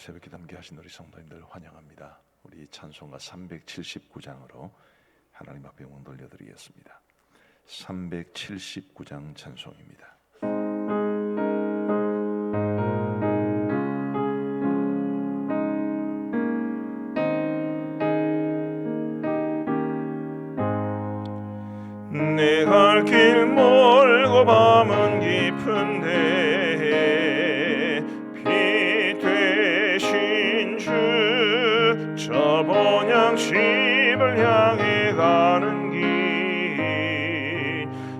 새벽기도 함께 하신 우리 성도님들 환영합니다. 우리 찬송가 379장으로 하나님 앞에 영광 돌려드리겠습니다. 379장 찬송입니다. 내 갈 길 멀고 밤은 깊은데 빛 되신 주 저 번향심을 향해 가는 길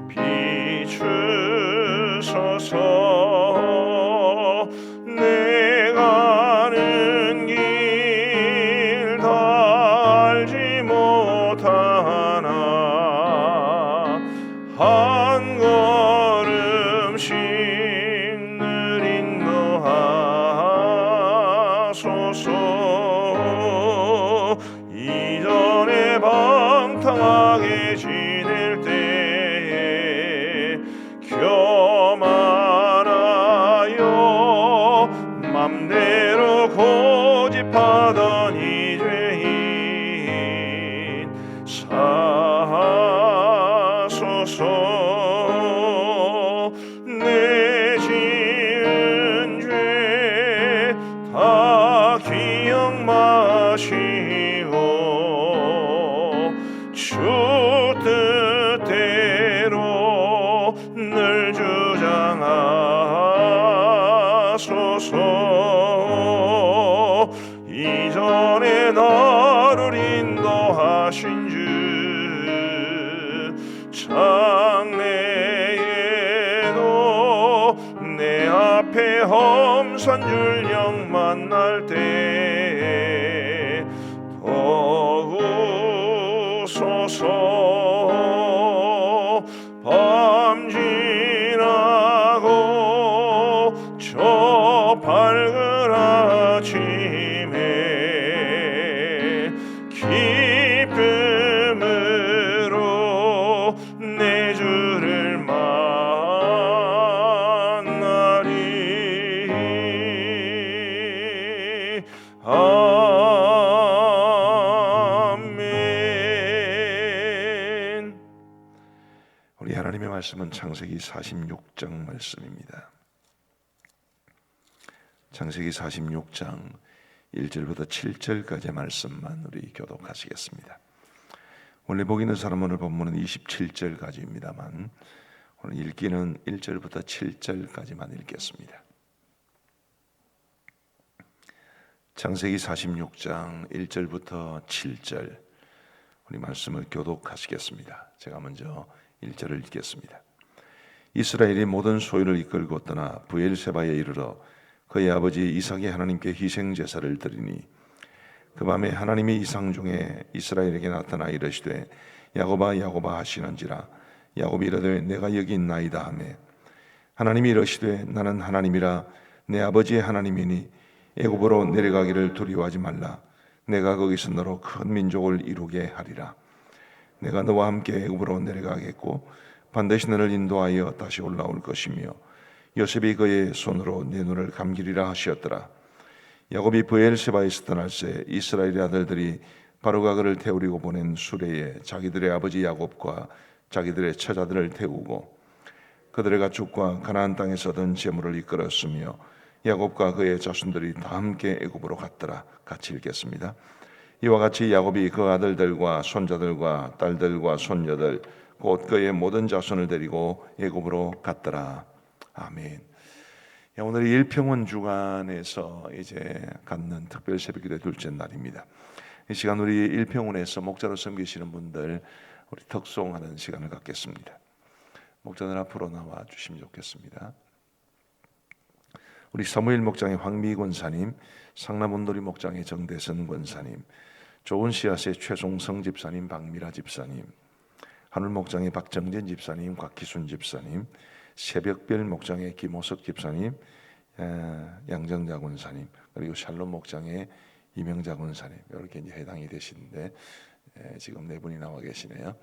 비추소서. 내 가는 길 다 알지 못하나 한 걸음씩 늘 인도하소서. 이전에 방탕하게 지낼 때에 교만하여 맘대로 고집하던 이 죄인 사소서. 내 지은 죄 다 기억 마시고 주 뜻대로 늘 주장하소서. 이전에 나를 인도하신 주 장래에도 내 앞에 험산 줄령 만날 때 도우소서. 밤 지나고 저 밝은 아침에 기쁨으로 내 주를 만나리. 아멘. 우리 하나님의 말씀은 창세기 46장 말씀입니다. 창세기 46장 1절부터 7절까지의 말씀만 우리 교독하시겠습니다. 원래 복 있는 사람 오늘 본문은 27절까지입니다만 오늘 읽기는 1절부터 7절까지만 읽겠습니다. 창세기 46장 1절부터 7절 우리 말씀을 교독하시겠습니다. 제가 먼저 1절을 읽겠습니다. 이스라엘이 모든 소유를 이끌고 떠나 브엘세바에 이르러 그의 아버지 이삭이 하나님께 희생 제사를 드리니 그 밤에 하나님이 이상 중에 이스라엘에게 나타나 이르시되 야곱아 야곱아 하시는지라. 야곱이 이르되 내가 여기 있나이다 하매 하나님이 이르시되 나는 하나님이라 내 아버지의 하나님이니 애굽으로 내려가기를 두려워하지 말라. 내가 거기서 너로 큰 민족을 이루게 하리라. 내가 너와 함께 애굽으로 내려가겠고 반드시 너를 인도하여 다시 올라올 것이며 요셉이 그의 손으로 내 눈을 감기리라 하시었더라. 야곱이 브엘세바에서 떠날새 이스라엘의 아들들이 바로가 그를 태우리고 보낸 수레에 자기들의 아버지 야곱과 자기들의 처자들을 태우고 그들의 가축과 가나안 땅에서 얻은 재물을 이끌었으며 야곱과 그의 자손들이 다 함께 애굽으로 갔더라. 같이 읽겠습니다. 이와 같이 야곱이 그 아들들과 손자들과 딸들과 손녀들 곧 그의 모든 자손을 데리고 애굽으로 갔더라. 아멘. 오늘이 일평원 주간에서 이제 갖는 특별 새벽기도의 둘째 날입니다. 이 시간 우리 일평원에서 목자로 섬기시는 분들 우리 덕송하는 시간을 갖겠습니다. 목자들 앞으로 나와 주시면 좋겠습니다. 우리 사무엘 목장의 황미 권사님, 상남온돌이 목장의 정대선 권사님, 좋은 씨앗의 최종성 집사님, 박미라 집사님, 하늘 목장의 박정진 집사님, 곽기순 집사님, 새벽별 목장의 김호석 집사님, 양정자 권사님, 그리고 샬롬 목장의 이명자 권사님 이렇게 이제 해당이 되시는데 지금 네 분이 나와 계시네요.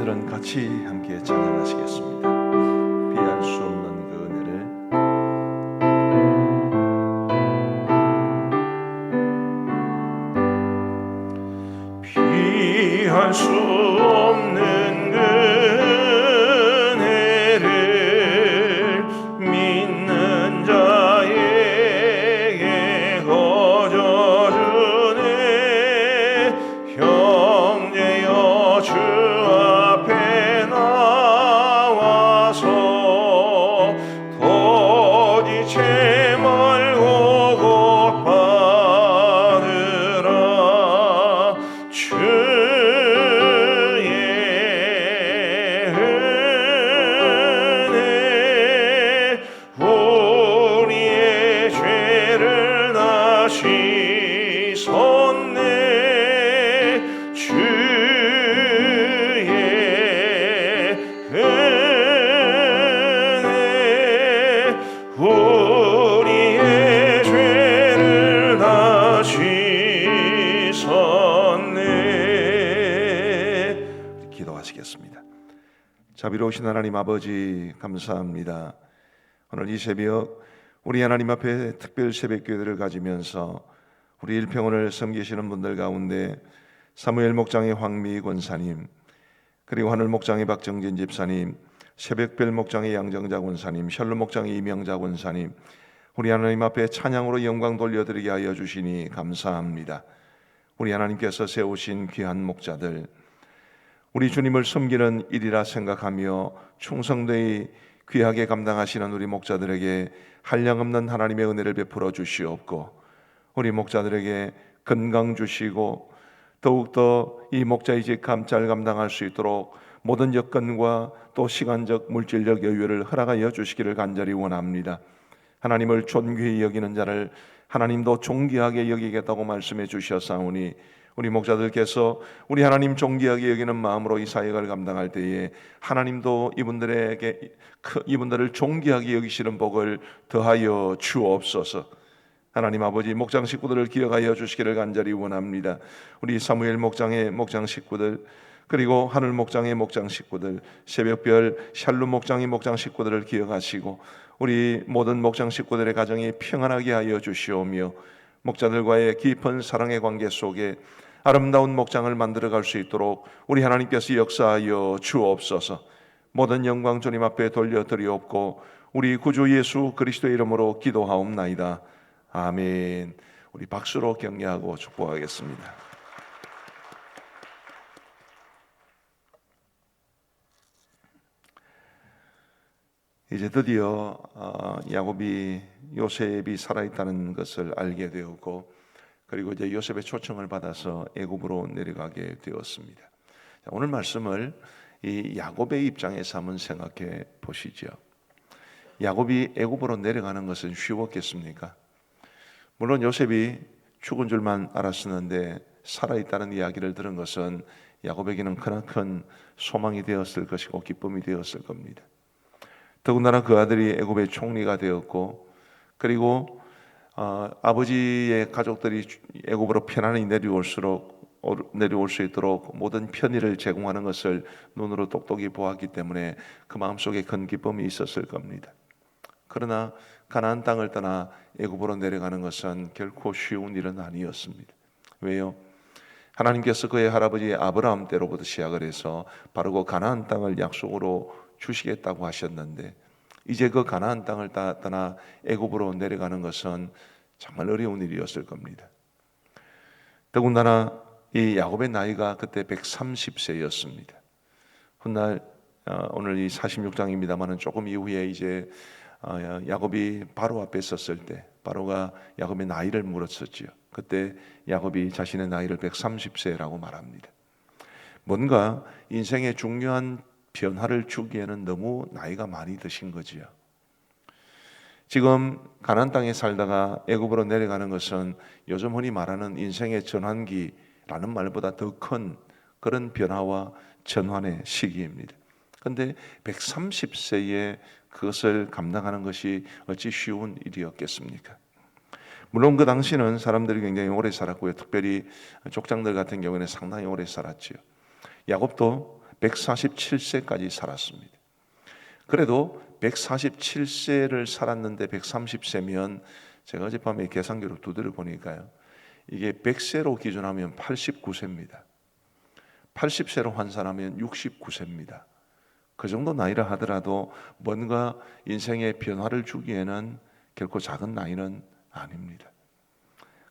4절은 같이 함께 찬양하시겠습니다. 피할 수 없는 그 은혜를. 피할 수 없는 그 은혜를 믿는 자에게 거저주네. 형제여 주 앞에 나와서 도지 채 말고 곧 받으라. 주의 은혜 우리의 죄를 다 씻었네. 주의 은혜 우리의 죄를 다 씻었네. 기도하시겠습니다. 자비로우신 하나님 아버지, 감사합니다. 오늘 이 새벽 우리 하나님 앞에 특별 새벽 기도를 가지면서 우리 일평원을 섬기시는 분들 가운데 사무엘 목장의 황미 권사님, 그리고 하늘 목장의 박정진 집사님, 새벽별 목장의 양정자 권사님, 셜로 목장의 이명자 권사님, 우리 하나님 앞에 찬양으로 영광 돌려드리게 하여 주시니 감사합니다. 우리 하나님께서 세우신 귀한 목자들, 우리 주님을 섬기는 일이라 생각하며 충성되이 귀하게 감당하시는 우리 목자들에게 한량없는 하나님의 은혜를 베풀어 주시옵고, 우리 목자들에게 건강 주시고 더욱더 이 목자의 직 잘 감당할 수 있도록 모든 여건과 또 시간적 물질적 여유를 허락하여 주시기를 간절히 원합니다. 하나님을 존귀히 여기는 자를 하나님도 존귀하게 여기겠다고 말씀해 주셨사오니, 우리 목자들께서 우리 하나님 존귀하게 여기는 마음으로 이 사역을 감당할 때에 하나님도 이분들을 존귀하게 여기시는 복을 더하여 주옵소서. 하나님 아버지, 목장 식구들을 기억하여 주시기를 간절히 원합니다. 우리 사무엘 목장의 목장 식구들, 그리고 하늘 목장의 목장 식구들, 새벽별 샬롬 목장의 목장 식구들을 기억하시고 우리 모든 목장 식구들의 가정이 평안하게 하여 주시오며, 목자들과의 깊은 사랑의 관계 속에 아름다운 목장을 만들어갈 수 있도록 우리 하나님께서 역사하여 주옵소서. 모든 영광 주님 앞에 돌려드리옵고 우리 구주 예수 그리스도의 이름으로 기도하옵나이다. 아멘. 우리 박수로 격려하고 축복하겠습니다. 이제 드디어 요셉이 살아있다는 것을 알게 되었고, 그리고 이제 요셉의 초청을 받아서 애굽으로 내려가게 되었습니다. 자, 오늘 말씀을 이 야곱의 입장에서 한번 생각해 보시죠. 야곱이 애굽으로 내려가는 것은 쉬웠겠습니까? 물론 요셉이 죽은 줄만 알았었는데 살아있다는 이야기를 들은 것은 야곱에게는 크나큰 소망이 되었을 것이고 기쁨이 되었을 겁니다. 더군다나 그 아들이 애굽의 총리가 되었고, 그리고 아버지의 가족들이 애굽으로 편안히 내려올 수 있도록 모든 편의를 제공하는 것을 눈으로 똑똑히 보았기 때문에 그 마음속에 큰 기쁨이 있었을 겁니다. 그러나 가나안 땅을 떠나 애굽으로 내려가는 것은 결코 쉬운 일은 아니었습니다. 왜요? 하나님께서 그의 할아버지 아브라함 때로부터 시작을 해서 바로 그 가나안 땅을 약속으로 주시겠다고 하셨는데, 이제 그 가나안 땅을 떠나 애굽으로 내려가는 것은 정말 어려운 일이었을 겁니다. 더군다나 이 야곱의 나이가 그때 130세였습니다. 훗날 오늘 이 46장입니다만은 조금 이후에 이제 야곱이 바로 앞에 섰을 때 바로가 야곱의 나이를 물었었지요. 그때 야곱이 자신의 나이를 130세라고 말합니다. 뭔가 인생의 중요한 변화를 주기에는 너무 나이가 많이 드신 거지요. 지금 가나안 땅에 살다가 애굽으로 내려가는 것은 요즘 흔히 말하는 인생의 전환기라는 말보다 더 큰 그런 변화와 전환의 시기입니다. 그런데 130세에 그것을 감당하는 것이 어찌 쉬운 일이었겠습니까? 물론 그 당시는 사람들이 굉장히 오래 살았고요. 특별히 족장들 같은 경우에는 상당히 오래 살았지요. 야곱도 147세까지 살았습니다. 그래도 147세를 살았는데 130세면 제가 어젯밤에 계산기로 두드려 보니까요, 이게 100세로 기준하면 89세입니다. 80세로 환산하면 69세입니다. 그 정도 나이라 하더라도 뭔가 인생의 변화를 주기에는 결코 작은 나이는 아닙니다.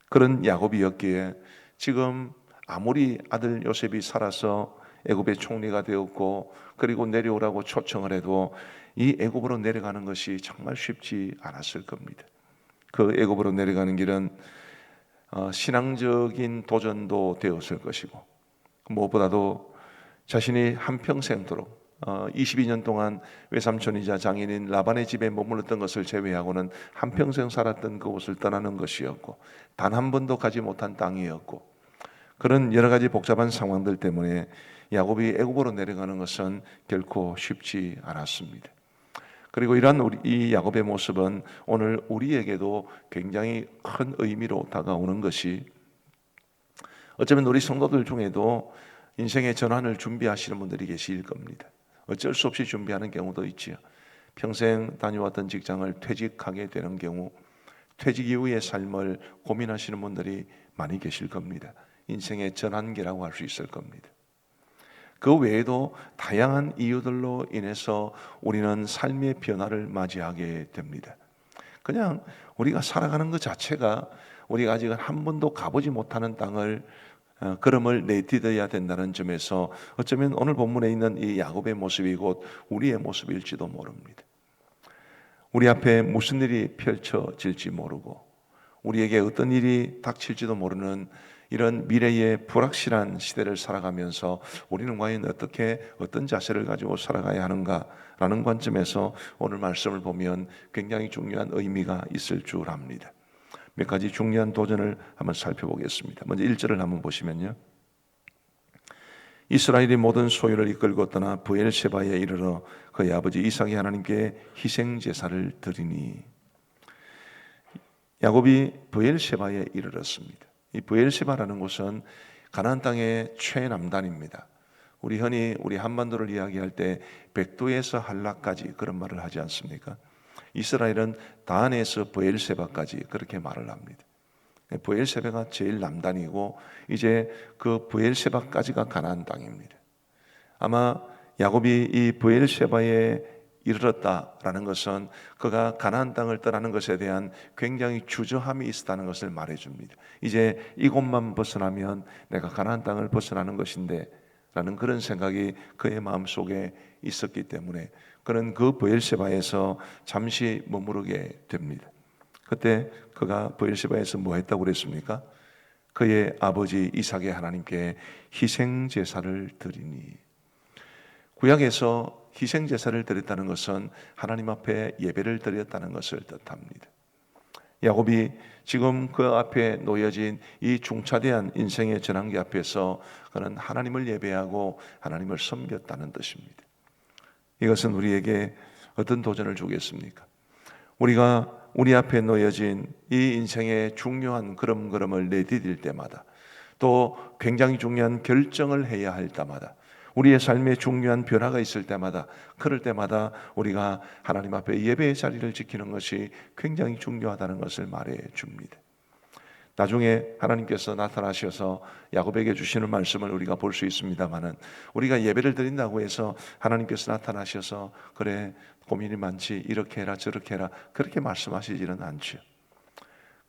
그런 야곱이었기에 지금 아무리 아들 요셉이 살아서 애굽의 총리가 되었고 그리고 내려오라고 초청을 해도 이 애굽으로 내려가는 것이 정말 쉽지 않았을 겁니다. 그 애굽으로 내려가는 길은 신앙적인 도전도 되었을 것이고, 무엇보다도 자신이 한평생도록 22년 동안 외삼촌이자 장인인 라반의 집에 머물렀던 것을 제외하고는 한평생 살았던 그곳을 떠나는 것이었고, 단 한 번도 가지 못한 땅이었고, 그런 여러 가지 복잡한 상황들 때문에 야곱이 애굽으로 내려가는 것은 결코 쉽지 않았습니다. 그리고 이러한 이 야곱의 모습은 오늘 우리에게도 굉장히 큰 의미로 다가오는 것이, 어쩌면 우리 성도들 중에도 인생의 전환을 준비하시는 분들이 계실 겁니다. 어쩔 수 없이 준비하는 경우도 있지요. 평생 다녀왔던 직장을 퇴직하게 되는 경우, 퇴직 이후의 삶을 고민하시는 분들이 많이 계실 겁니다. 인생의 전환기라고 할 수 있을 겁니다. 그 외에도 다양한 이유들로 인해서 우리는 삶의 변화를 맞이하게 됩니다. 그냥 우리가 살아가는 것 자체가 우리가 아직 한 번도 가보지 못하는 땅을 걸음을 내디뎌야 된다는 점에서 어쩌면 오늘 본문에 있는 이 야곱의 모습이 곧 우리의 모습일지도 모릅니다. 우리 앞에 무슨 일이 펼쳐질지 모르고 우리에게 어떤 일이 닥칠지도 모르는 이런 미래의 불확실한 시대를 살아가면서 우리는 과연 어떤 자세를 가지고 살아가야 하는가라는 관점에서 오늘 말씀을 보면 굉장히 중요한 의미가 있을 줄 압니다. 몇 가지 중요한 도전을 한번 살펴보겠습니다. 먼저 1절을 한번 보시면요, 이스라엘이 모든 소유를 이끌고 떠나 브엘세바에 이르러 그의 아버지 이삭이 하나님께 희생 제사를 드리니. 야곱이 브엘세바에 이르렀습니다. 이 브엘세바라는 곳은 가나안 땅의 최남단입니다. 흔히 우리 한반도를 이야기할 때 백도에서 할라까지 그런 말을 하지 않습니까? 이스라엘은 단에서 브엘세바까지 그렇게 말을 합니다. 브엘세바가 제일 남단이고 이제 그 브엘세바까지가 가나안 땅입니다. 아마 야곱이 이 브엘세바에 이르렀다라는 것은 그가 가나안 땅을 떠나는 것에 대한 굉장히 주저함이 있었다는 것을 말해줍니다. 이제 이곳만 벗어나면 내가 가나안 땅을 벗어나는 것인데 라는 그런 생각이 그의 마음속에 있었기 때문에 그는 그 브엘세바에서 잠시 머무르게 됩니다. 그때 그가 브엘세바에서 뭐 했다고 그랬습니까? 그의 아버지 이삭의 하나님께 희생 제사를 드리니. 구약에서 희생 제사를 드렸다는 것은 하나님 앞에 예배를 드렸다는 것을 뜻합니다. 야곱이 지금 그 앞에 놓여진 이 중차대한 인생의 전환기 앞에서 그는 하나님을 예배하고 하나님을 섬겼다는 뜻입니다. 이것은 우리에게 어떤 도전을 주겠습니까? 우리가 우리 앞에 놓여진 이 인생의 중요한 걸음걸음을 내디딜 때마다, 또 굉장히 중요한 결정을 해야 할 때마다, 우리의 삶에 중요한 변화가 있을 때마다, 그럴 때마다 우리가 하나님 앞에 예배의 자리를 지키는 것이 굉장히 중요하다는 것을 말해 줍니다. 나중에 하나님께서 나타나셔서 야곱에게 주시는 말씀을 우리가 볼 수 있습니다만은, 우리가 예배를 드린다고 해서 하나님께서 나타나셔서 그래 고민이 많지 이렇게 해라 저렇게 해라 그렇게 말씀하시지는 않죠.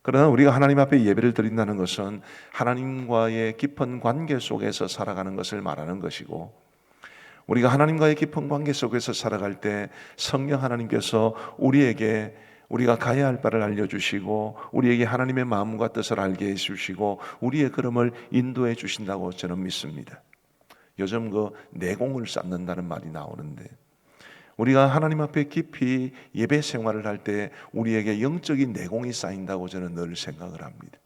그러나 우리가 하나님 앞에 예배를 드린다는 것은 하나님과의 깊은 관계 속에서 살아가는 것을 말하는 것이고, 우리가 하나님과의 깊은 관계 속에서 살아갈 때 성령 하나님께서 우리에게 우리가 가야 할 바를 알려주시고 우리에게 하나님의 마음과 뜻을 알게 해주시고 우리의 걸음을 인도해 주신다고 저는 믿습니다. 요즘 그 내공을 쌓는다는 말이 나오는데, 우리가 하나님 앞에 깊이 예배 생활을 할 때 우리에게 영적인 내공이 쌓인다고 저는 늘 생각을 합니다.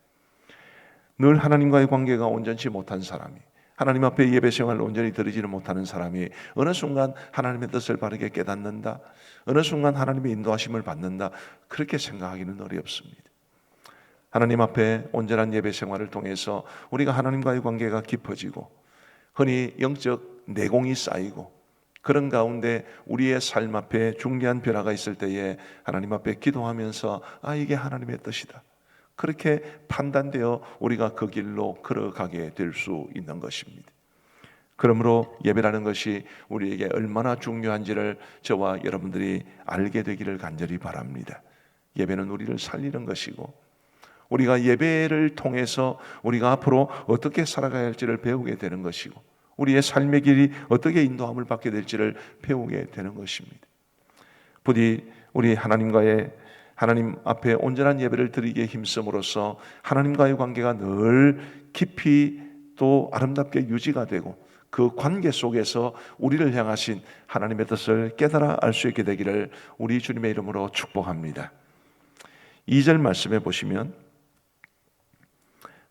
늘 하나님과의 관계가 온전치 못한 사람이, 하나님 앞에 예배 생활을 온전히 드리지를 못하는 사람이 어느 순간 하나님의 뜻을 바르게 깨닫는다, 어느 순간 하나님의 인도하심을 받는다, 그렇게 생각하기는 어렵습니다. 하나님 앞에 온전한 예배 생활을 통해서 우리가 하나님과의 관계가 깊어지고 흔히 영적 내공이 쌓이고 그런 가운데 우리의 삶 앞에 중대한 변화가 있을 때에 하나님 앞에 기도하면서 이게 하나님의 뜻이다, 그렇게 판단되어 우리가 그 길로 걸어가게 될 수 있는 것입니다. 그러므로 예배라는 것이 우리에게 얼마나 중요한지를 저와 여러분들이 알게 되기를 간절히 바랍니다. 예배는 우리를 살리는 것이고 우리가 예배를 통해서 우리가 앞으로 어떻게 살아가야 할지를 배우게 되는 것이고 우리의 삶의 길이 어떻게 인도함을 받게 될지를 배우게 되는 것입니다. 부디 우리 하나님 앞에 온전한 예배를 드리기에 힘쓰므로써 하나님과의 관계가 늘 깊이 또 아름답게 유지가 되고 그 관계 속에서 우리를 향하신 하나님의 뜻을 깨달아 알 수 있게 되기를 우리 주님의 이름으로 축복합니다. 2절 말씀해 보시면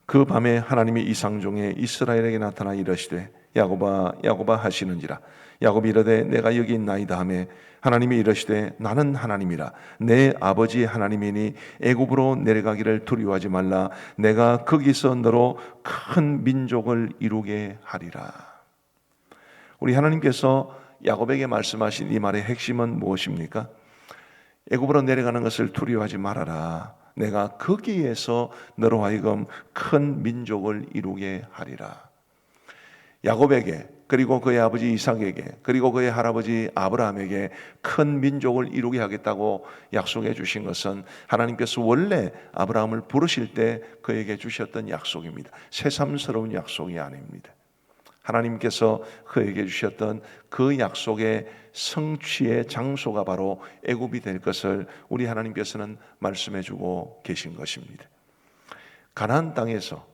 그 밤에 하나님이 이상종에 이스라엘에게 나타나 이르시되 야곱아 야곱아 하시는지라. 야곱이 이르되 내가 여기 있나이다 하매 하나님이 이르시되 나는 하나님이라 내 아버지 하나님이니 애굽으로 내려가기를 두려워하지 말라. 내가 거기서 너로 큰 민족을 이루게 하리라. 우리 하나님께서 야곱에게 말씀하신 이 말의 핵심은 무엇입니까? 애굽으로 내려가는 것을 두려워하지 말아라. 내가 거기에서 너로 하여금 큰 민족을 이루게 하리라. 야곱에게 그리고 그의 아버지 이삭에게 그리고 그의 할아버지 아브라함에게 큰 민족을 이루게 하겠다고 약속해 주신 것은 하나님께서 원래 아브라함을 부르실 때 그에게 주셨던 약속입니다. 새삼스러운 약속이 아닙니다. 하나님께서 그에게 주셨던 그 약속의 성취의 장소가 바로 애굽이 될 것을 우리 하나님께서는 말씀해 주고 계신 것입니다. 가나안 땅에서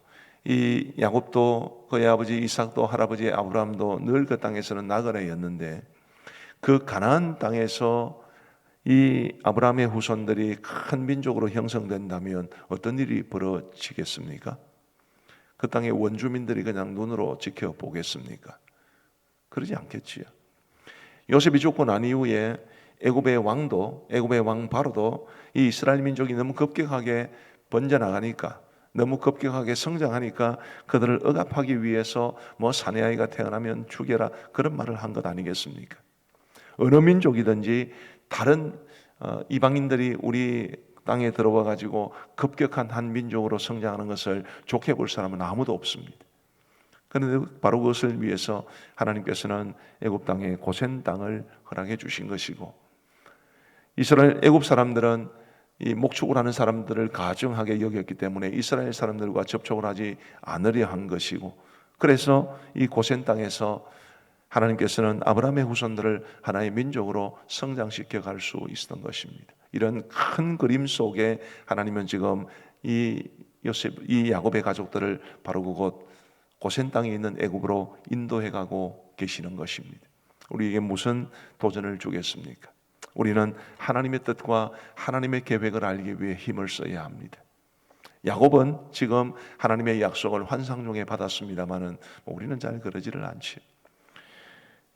이 야곱도 그의 아버지 이삭도 할아버지 아브라함도 늘 그 땅에서는 나그네였는데 그 가나안 땅에서 이 아브라함의 후손들이 큰 민족으로 형성된다면 어떤 일이 벌어지겠습니까? 그 땅의 원주민들이 그냥 눈으로 지켜보겠습니까? 그러지 않겠지요. 요셉이 죽고 난 이후에 애굽의 왕 바로도 이 이스라엘 민족이 너무 급격하게 번져나가니까 너무 급격하게 성장하니까 그들을 억압하기 위해서 사내아이가 태어나면 죽여라 그런 말을 한 것 아니겠습니까? 어느 민족이든지 다른 이방인들이 우리 땅에 들어와 가지고 급격한 한 민족으로 성장하는 것을 좋게 볼 사람은 아무도 없습니다. 그런데 바로 그것을 위해서 하나님께서는 애굽 땅에 고센 땅을 허락해 주신 것이고 이스라엘 애굽 사람들은 이 목축을 하는 사람들을 가증하게 여겼기 때문에 이스라엘 사람들과 접촉을 하지 않으려 한 것이고 그래서 이 고센 땅에서 하나님께서는 아브라함의 후손들을 하나의 민족으로 성장시켜 갈 수 있었던 것입니다. 이런 큰 그림 속에 하나님은 지금 이 야곱의 가족들을 바로 그곳 고센 땅에 있는 애굽으로 인도해 가고 계시는 것입니다. 우리에게 무슨 도전을 주겠습니까? 우리는 하나님의 뜻과 하나님의 계획을 알기 위해 힘을 써야 합니다. 야곱은 지금 하나님의 약속을 환상 중에 받았습니다마는 우리는 잘 그러지를 않지.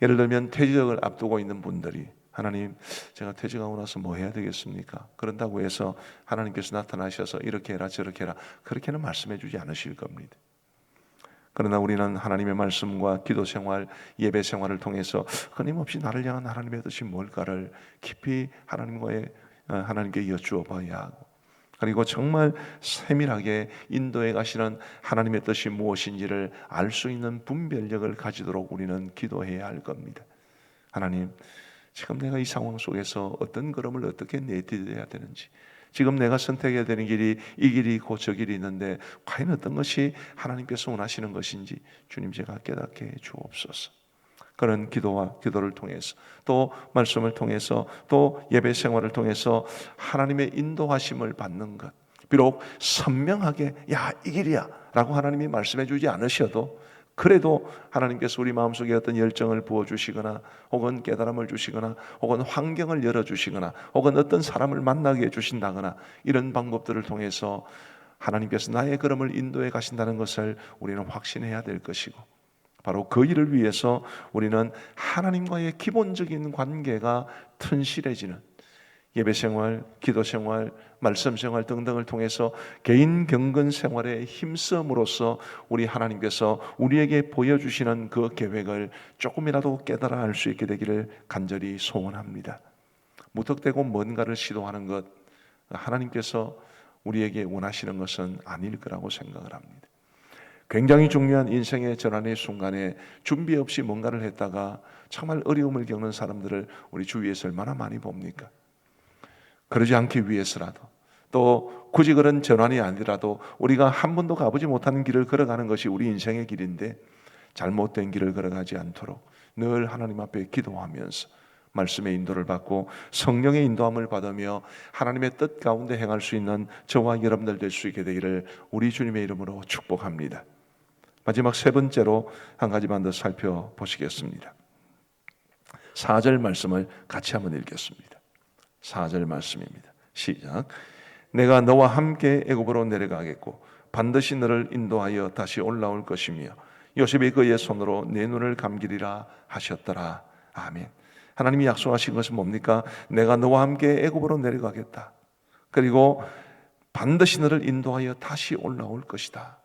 예를 들면 퇴직을 앞두고 있는 분들이 하나님 제가 퇴직하고 나서 뭐 해야 되겠습니까? 그런다고 해서 하나님께서 나타나셔서 이렇게 해라 저렇게 해라 그렇게는 말씀해 주지 않으실 겁니다. 그러나 우리는 하나님의 말씀과 기도 생활, 예배 생활을 통해서 끊임없이 나를 향한 하나님의 뜻이 뭘까를 깊이 하나님께 여쭈어 봐야 하고 그리고 정말 세밀하게 인도해 가시는 하나님의 뜻이 무엇인지를 알 수 있는 분별력을 가지도록 우리는 기도해야 할 겁니다. 하나님, 지금 내가 이 상황 속에서 어떤 걸음을 어떻게 내디뎌야 되는지 지금 내가 선택해야 되는 길이 이 길이 있고 저 길이 있는데 과연 어떤 것이 하나님께서 원하시는 것인지 주님 제가 깨닫게 주옵소서. 그런 기도를 통해서 또 말씀을 통해서 또 예배 생활을 통해서 하나님의 인도하심을 받는 것 비록 선명하게 이 길이야 라고 하나님이 말씀해 주지 않으셔도 그래도 하나님께서 우리 마음속에 어떤 열정을 부어주시거나 혹은 깨달음을 주시거나 혹은 환경을 열어주시거나 혹은 어떤 사람을 만나게 해주신다거나 이런 방법들을 통해서 하나님께서 나의 걸음을 인도해 가신다는 것을 우리는 확신해야 될 것이고 바로 그 일을 위해서 우리는 하나님과의 기본적인 관계가 튼실해지는 예배 생활, 기도 생활, 말씀 생활 등등을 통해서 개인 경건 생활에 힘쓰므로써 우리 하나님께서 우리에게 보여주시는 그 계획을 조금이라도 깨달아 알 수 있게 되기를 간절히 소원합니다. 무턱대고 뭔가를 시도하는 것, 하나님께서 우리에게 원하시는 것은 아닐 거라고 생각을 합니다. 굉장히 중요한 인생의 전환의 순간에 준비 없이 뭔가를 했다가 정말 어려움을 겪는 사람들을 우리 주위에서 얼마나 많이 봅니까? 그러지 않기 위해서라도, 또 굳이 그런 전환이 아니라도 우리가 한 번도 가보지 못하는 길을 걸어가는 것이 우리 인생의 길인데 잘못된 길을 걸어가지 않도록 늘 하나님 앞에 기도하면서 말씀의 인도를 받고 성령의 인도함을 받으며 하나님의 뜻 가운데 행할 수 있는 저와 여러분들 될 수 있게 되기를 우리 주님의 이름으로 축복합니다. 마지막 세 번째로 한 가지만 더 살펴보시겠습니다. 4절 말씀을 같이 한번 읽겠습니다. 4절 말씀입니다. 시작. 내가 너와 함께 애굽으로 내려가겠고 반드시 너를 인도하여 다시 올라올 것이며 요셉이 그의 손으로 내 눈을 감기리라 하셨더라. 아멘. 하나님이 약속하신 것은 뭡니까? 내가 너와 함께 애굽으로 내려가겠다. 그리고 반드시 너를 인도하여 다시 올라올 것이다.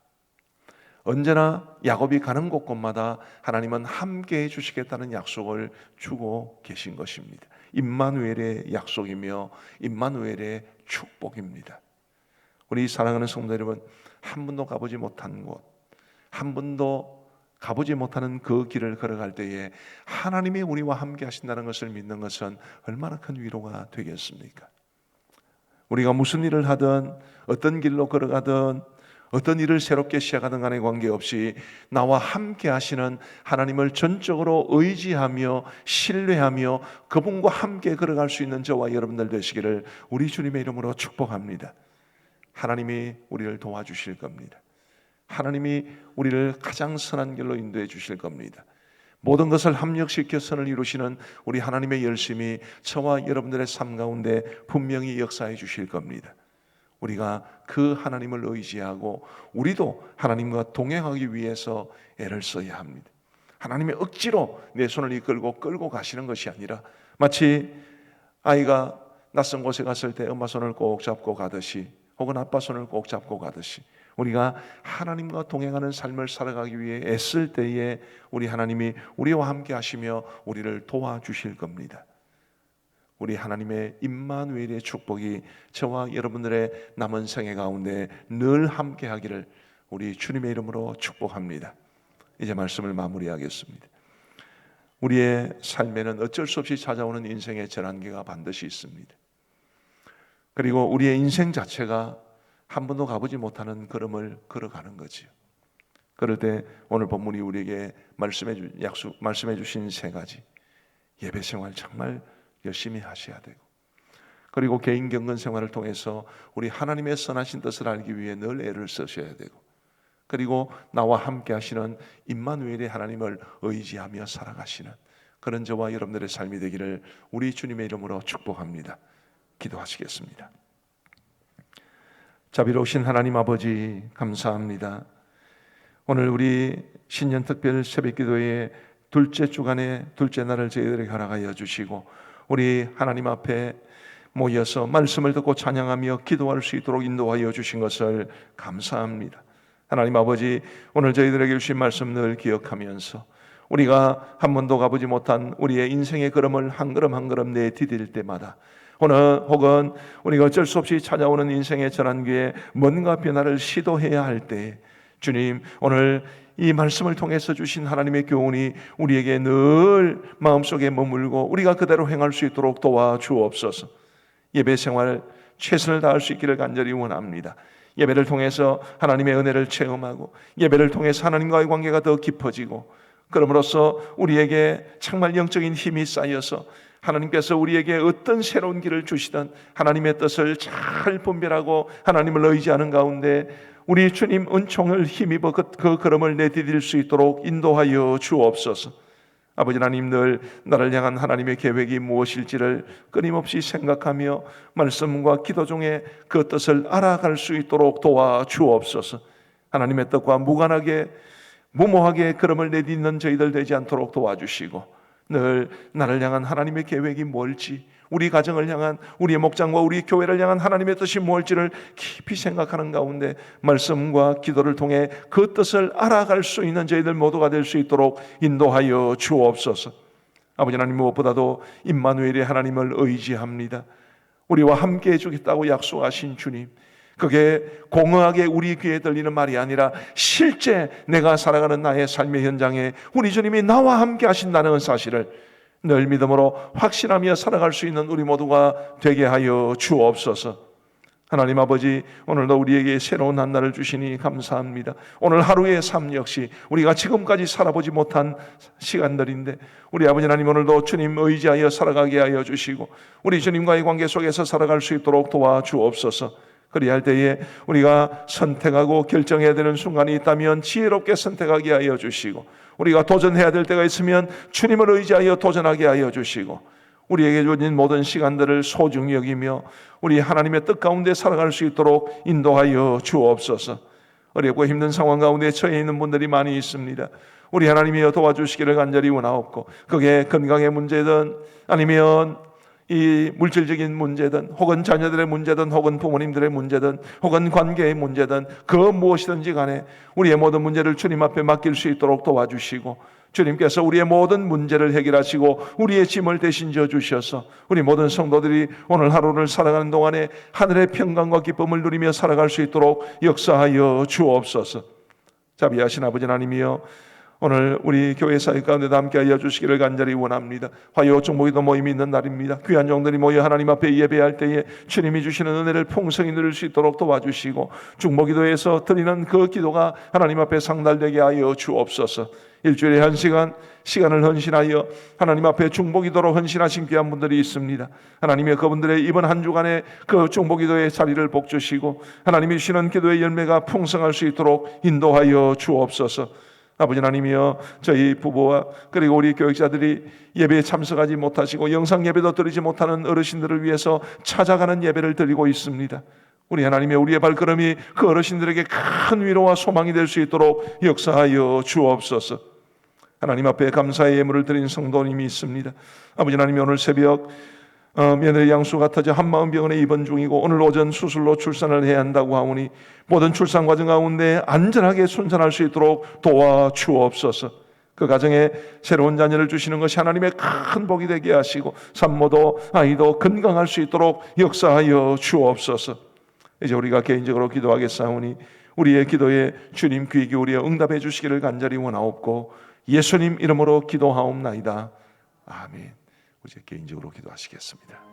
언제나 야곱이 가는 곳곳마다 하나님은 함께 해주시겠다는 약속을 주고 계신 것입니다. 임마누엘의 약속이며 임마누엘의 축복입니다. 우리 사랑하는 성도 여러분, 한 번도 가보지 못한 곳, 한 번도 가보지 못하는 그 길을 걸어갈 때에 하나님이 우리와 함께 하신다는 것을 믿는 것은 얼마나 큰 위로가 되겠습니까? 우리가 무슨 일을 하든 어떤 길로 걸어가든 어떤 일을 새롭게 시작하든 간에 관계없이 나와 함께 하시는 하나님을 전적으로 의지하며 신뢰하며 그분과 함께 걸어갈 수 있는 저와 여러분들 되시기를 우리 주님의 이름으로 축복합니다. 하나님이 우리를 도와주실 겁니다. 하나님이 우리를 가장 선한 길로 인도해 주실 겁니다. 모든 것을 합력시켜 선을 이루시는 우리 하나님의 열심이 저와 여러분들의 삶 가운데 분명히 역사해 주실 겁니다. 우리가 그 하나님을 의지하고 우리도 하나님과 동행하기 위해서 애를 써야 합니다. 하나님의 억지로 내 손을 이끌고 끌고 가시는 것이 아니라 마치 아이가 낯선 곳에 갔을 때 엄마 손을 꼭 잡고 가듯이 혹은 아빠 손을 꼭 잡고 가듯이 우리가 하나님과 동행하는 삶을 살아가기 위해 애쓸 때에 우리 하나님이 우리와 함께 하시며 우리를 도와주실 겁니다. 우리 하나님의 임마누엘의 축복이 저와 여러분들의 남은 생애 가운데 늘 함께 하기를 우리 주님의 이름으로 축복합니다. 이제 말씀을 마무리하겠습니다. 우리의 삶에는 어쩔 수 없이 찾아오는 인생의 전환기가 반드시 있습니다. 그리고 우리의 인생 자체가 한 번도 가보지 못하는 걸음을 걸어가는 거지요. 그럴 때 오늘 본문이 우리에게 말씀해 주신 세 가지, 예배 생활 정말 열심히 하셔야 되고, 그리고 개인 경건 생활을 통해서 우리 하나님의 선하신 뜻을 알기 위해 늘 애를 쓰셔야 되고, 그리고 나와 함께 하시는 임마누엘의 하나님을 의지하며 살아가시는 그런 저와 여러분들의 삶이 되기를 우리 주님의 이름으로 축복합니다. 기도하시겠습니다. 자비로우신 하나님 아버지, 감사합니다. 오늘 우리 신년 특별 새벽기도의 둘째 주간의 둘째 날을 저희들에게 허락하여 주시고 우리 하나님 앞에 모여서 말씀을 듣고 찬양하며 기도할 수 있도록 인도하여 주신 것을 감사합니다. 하나님 아버지, 오늘 저희들에게 주신 말씀 늘 기억하면서 우리가 한 번도 가보지 못한 우리의 인생의 걸음을 한 걸음 한 걸음 내디딜 때마다 혹은 우리가 어쩔 수 없이 찾아오는 인생의 전환기에 뭔가 변화를 시도해야 할 때 주님, 오늘 이 말씀을 통해서 주신 하나님의 교훈이 우리에게 늘 마음속에 머물고 우리가 그대로 행할 수 있도록 도와주옵소서. 예배 생활 최선을 다할 수 있기를 간절히 원합니다. 예배를 통해서 하나님의 은혜를 체험하고 예배를 통해서 하나님과의 관계가 더 깊어지고 그럼으로써 우리에게 정말 영적인 힘이 쌓여서 하나님께서 우리에게 어떤 새로운 길을 주시든 하나님의 뜻을 잘 분별하고 하나님을 의지하는 가운데 우리 주님 은총을 힘입어 그 걸음을 내디딜 수 있도록 인도하여 주옵소서. 아버지 하나님, 늘 나를 향한 하나님의 계획이 무엇일지를 끊임없이 생각하며 말씀과 기도 중에 그 뜻을 알아갈 수 있도록 도와주옵소서. 하나님의 뜻과 무관하게 무모하게 걸음을 내딛는 저희들 되지 않도록 도와주시고 늘 나를 향한 하나님의 계획이 뭘지, 우리 가정을 향한, 우리의 목장과 우리 교회를 향한 하나님의 뜻이 무엇일지를 깊이 생각하는 가운데 말씀과 기도를 통해 그 뜻을 알아갈 수 있는 저희들 모두가 될 수 있도록 인도하여 주옵소서. 아버지 하나님, 무엇보다도 임마누엘의 하나님을 의지합니다. 우리와 함께 해주겠다고 약속하신 주님, 그게 공허하게 우리 귀에 들리는 말이 아니라 실제 내가 살아가는 나의 삶의 현장에 우리 주님이 나와 함께 하신다는 사실을 늘 믿음으로 확신하며 살아갈 수 있는 우리 모두가 되게 하여 주옵소서. 하나님 아버지, 오늘도 우리에게 새로운 한 날을 주시니 감사합니다. 오늘 하루의 삶 역시 우리가 지금까지 살아보지 못한 시간들인데 우리 아버지 하나님, 오늘도 주님 의지하여 살아가게 하여 주시고 우리 주님과의 관계 속에서 살아갈 수 있도록 도와주옵소서. 그리할 때에 우리가 선택하고 결정해야 되는 순간이 있다면 지혜롭게 선택하게 하여 주시고, 우리가 도전해야 될 때가 있으면 주님을 의지하여 도전하게 하여 주시고, 우리에게 주어진 모든 시간들을 소중히 여기며 우리 하나님의 뜻 가운데 살아갈 수 있도록 인도하여 주옵소서. 어렵고 힘든 상황 가운데 처해 있는 분들이 많이 있습니다. 우리 하나님이여 도와주시기를 간절히 원하옵고, 그게 건강의 문제든 아니면 이 물질적인 문제든 혹은 자녀들의 문제든 혹은 부모님들의 문제든 혹은 관계의 문제든 그 무엇이든지 간에 우리의 모든 문제를 주님 앞에 맡길 수 있도록 도와주시고, 주님께서 우리의 모든 문제를 해결하시고 우리의 짐을 대신 져 주셔서 우리 모든 성도들이 오늘 하루를 살아가는 동안에 하늘의 평강과 기쁨을 누리며 살아갈 수 있도록 역사하여 주옵소서. 자비하신 아버지 하나님이여, 오늘 우리 교회 사역 가운데도 함께하여 주시기를 간절히 원합니다. 화요 중보기도 모임이 있는 날입니다. 귀한 종들이 모여 하나님 앞에 예배할 때에 주님이 주시는 은혜를 풍성히 누릴 수 있도록 도와주시고, 중보기도에서 드리는 그 기도가 하나님 앞에 상달되게 하여 주옵소서. 일주일에 한 시간을 헌신하여 하나님 앞에 중보기도로 헌신하신 귀한 분들이 있습니다. 하나님의 그분들의 이번 한 주간의 그 중보기도의 자리를 복주시고 하나님이 주시는 기도의 열매가 풍성할 수 있도록 인도하여 주옵소서. 아버지 하나님이여, 저희 부부와 그리고 우리 교육자들이 예배에 참석하지 못하시고 영상 예배도 드리지 못하는 어르신들을 위해서 찾아가는 예배를 드리고 있습니다. 우리 하나님의 우리의 발걸음이 그 어르신들에게 큰 위로와 소망이 될 수 있도록 역사하여 주옵소서. 하나님 앞에 감사의 예물을 드린 성도님이 있습니다. 아버지 하나님, 오늘 새벽 며느리 양수가 터져 한마음병원에 입원 중이고 오늘 오전 수술로 출산을 해야 한다고 하오니 모든 출산 과정 가운데 안전하게 순산할 수 있도록 도와주옵소서. 그 가정에 새로운 자녀를 주시는 것이 하나님의 큰 복이 되게 하시고 산모도 아이도 건강할 수 있도록 역사하여 주옵소서. 이제 우리가 개인적으로 기도하겠사오니 우리의 기도에 주님 귀 기울여 응답해 주시기를 간절히 원하옵고 예수님 이름으로 기도하옵나이다. 아멘. 이제 개인적으로 기도하시겠습니다.